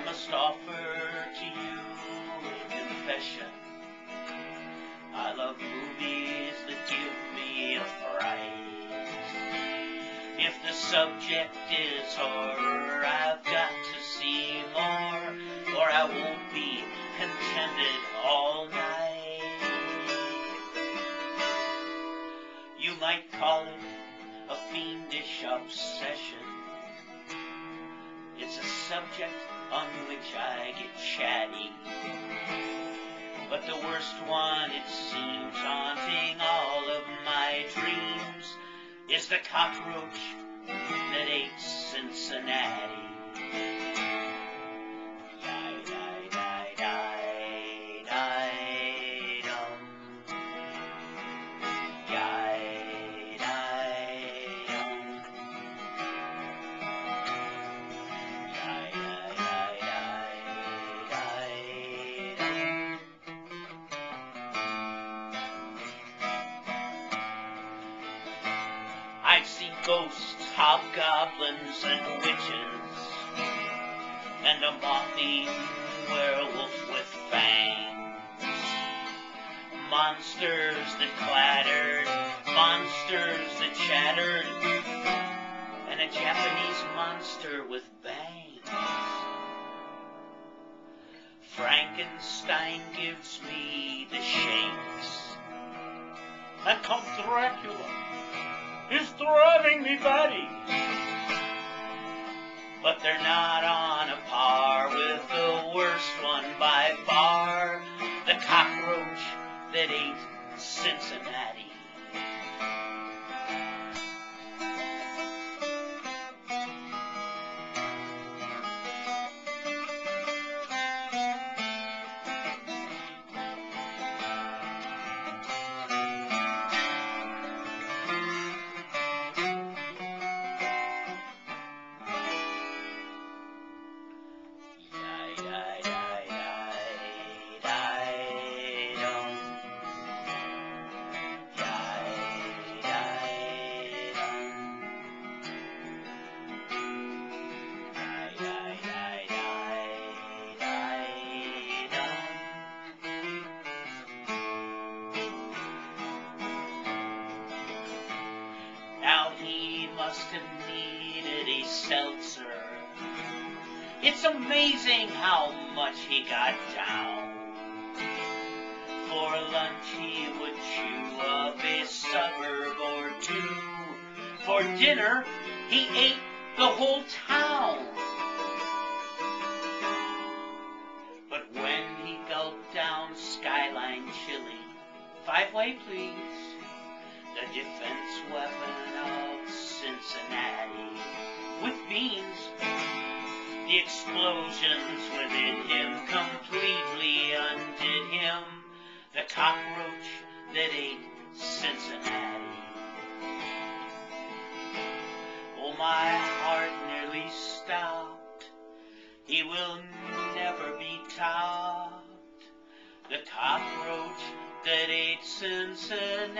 must offer to you a confession. I love movies that give me a fright. If the subject is horror, I've got to see more, or I won't be contented all night. You might call it a fiendish obsession. It's a subject on which I get chatty. But the worst one, it seems, haunting all of my dreams, is the cockroach that ate Cincinnati. Die, die, die, die, die, dum. Die, die, dum. Die, die, die, die, die, dum. I've seen ghosts, hobgoblins, and witches, and a moth-eaten werewolf with fangs. Monsters that clattered, monsters that chattered, and a Japanese monster with bangs. Frankenstein gives me the shakes. And Count Dracula is driving me batty. But they're not on a par with the worst one by far, the cockroach that ate Cincinnati. Now he must have needed a seltzer. It's amazing how much he got down. For lunch he would chew up a suburb or two. For dinner he ate the whole town. But when he gulped down Skyline chili, 5-way please, the defense weapon of Cincinnati, with beans, the explosions within him completely undid him, the cockroach that ate Cincinnati. Oh, my heart nearly stopped. He will never be topped, the cockroach that ate Cincinnati.